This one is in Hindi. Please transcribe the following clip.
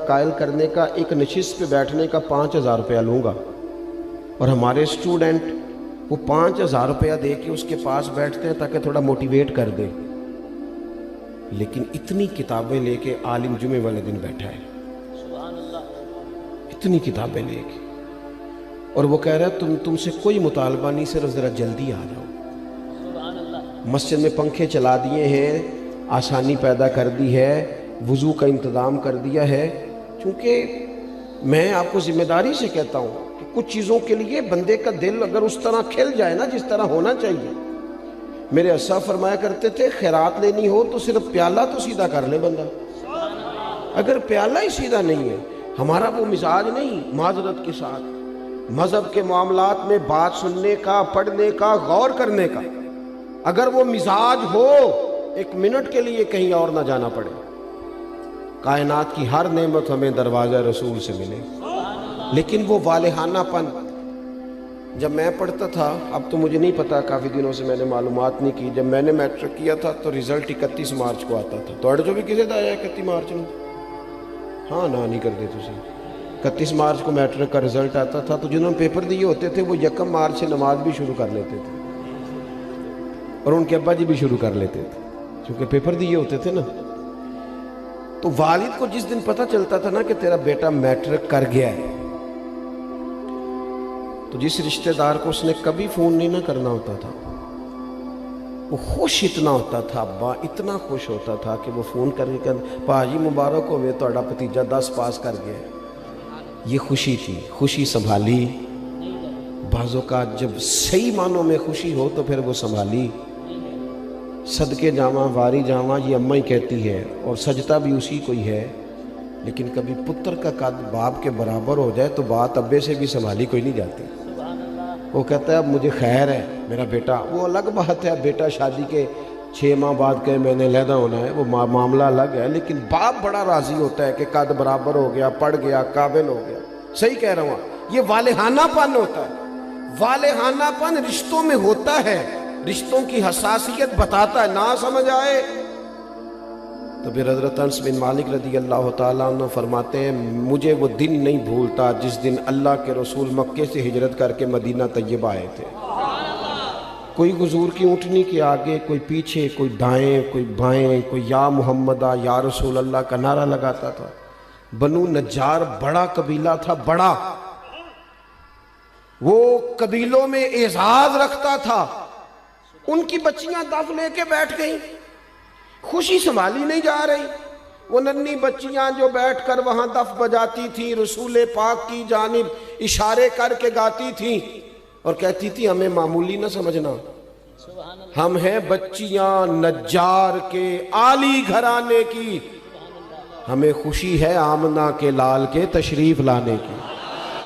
कायल करने का, एक नशिस्त पे बैठने का 5,000 रुपया लूँगा, और हमारे स्टूडेंट वो 5,000 रुपया दे के उसके पास बैठते हैं ताकि थोड़ा मोटिवेट कर दे। लेकिन इतनी किताबें लेके आलिम जुमे वाले दिन बैठा है, इतनी किताबें लेके, और वो कह रहा है तुमसे कोई मुतालबा नहीं, सिर्फ ज़रा जल्दी आ जाओ। मस्जिद में पंखे चला दिए हैं, आसानी पैदा कर दी है, वज़ू का इंतज़ाम कर दिया है। क्योंकि मैं आपको ज़िम्मेदारी से कहता हूँ कि कुछ चीज़ों के लिए बंदे का दिल अगर उस तरह खिल जाए ना जिस तरह होना चाहिए। मेरे अस्सा फरमाया करते थे, खैरात लेनी हो तो सिर्फ प्याला तो सीधा कर ले बंदा। अगर प्याला ही सीधा नहीं है, हमारा वो मिजाज नहीं, माजरत के साथ मज़हब के मामलात में बात सुनने का, पढ़ने का, गौर करने का, अगर वो मिजाज हो, एक मिनट के लिए कहीं और ना जाना पड़े। कायनात की हर नेमत हमें दरवाज़ा रसूल से मिले। लेकिन वो वालेहानापन, जब मैं पढ़ता था, अब तो मुझे नहीं पता, काफ़ी दिनों से मैंने मालूमात नहीं की। जब मैंने मैट्रिक किया था तो रिज़ल्ट 31 मार्च को आता था। तो जो भी किसी का आया 31 मार्च में, हाँ ना नहीं करते तुझे। 31 मार्च को मैट्रिक का रिज़ल्ट आता था, तो जिन्होंने पेपर दिए होते थे वो 1 मार्च से नमाज भी शुरू कर लेते थे, और उनके अब्बा जी भी शुरू कर लेते थे, क्योंकि पेपर दिए होते थे ना। तो वालिद को जिस दिन पता चलता था ना कि तेरा बेटा मैट्रिक कर गया है, तो जिस रिश्तेदार को उसने कभी फ़ोन नहीं ना करना होता था, वो खुश इतना होता था, अब्बा इतना खुश होता था कि वो फ़ोन करके कहता, भाजी मुबारक हो, वे ਤੁਹਾਡਾ भतीजा 10 पास कर गया। ये खुशी थी, खुशी संभाली। बाज़ों का जब सही मानों में खुशी हो तो फिर वो संभाली। सदके जावा वारी जावा, ये अम्मा ही कहती है, और सजता भी उसी को ही है। लेकिन कभी पुत्र का कद बाप के बराबर हो जाए तो बात अब्बे से भी संभाली कोई नहीं जाती। वो कहता है अब मुझे खैर है, मेरा बेटा, वो अलग बात है, बेटा शादी के 6 माह बाद कहे मैंने लैदा होना है, वो मामला अलग है। लेकिन बाप बड़ा राजी होता है कि कद बराबर हो गया, पढ़ गया, काबिल हो गया। सही कह रहा हूँ, ये वालेहानापन होता है। वालेहानापन रिश्तों में होता है, रिश्तों की हसासियत बताता है। ना समझ आए तो फिर हज़रत अनस बिन मालिक रज़ी अल्लाह ताला अन्हु फरमाते हैं, मुझे वो दिन नहीं भूलता जिस दिन अल्लाह के रसूल मक्के से हिजरत करके मदीना तैयबा आए थे। कोई हुजूर की ऊँटनी के आगे, कोई पीछे, कोई दाएं, कोई बाएं, कोई या मुहम्मदा या रसूल अल्लाह का नारा लगाता था। बनु नज्जार बड़ा कबीला था, बड़ा, वो कबीलों में एजाज रखता था। उनकी बच्चियां दफ लेके बैठ गई, खुशी संभाली नहीं जा रही। वो नन्ही बच्चियां जो बैठकर वहां दफ बजाती थी, रसूल पाक की जानिब इशारे करके गाती थी और कहती थी हमें मामूली ना समझना, हम हैं बच्चियां नज्जार के आली घराने की, हमें खुशी है आमना के लाल के तशरीफ लाने की।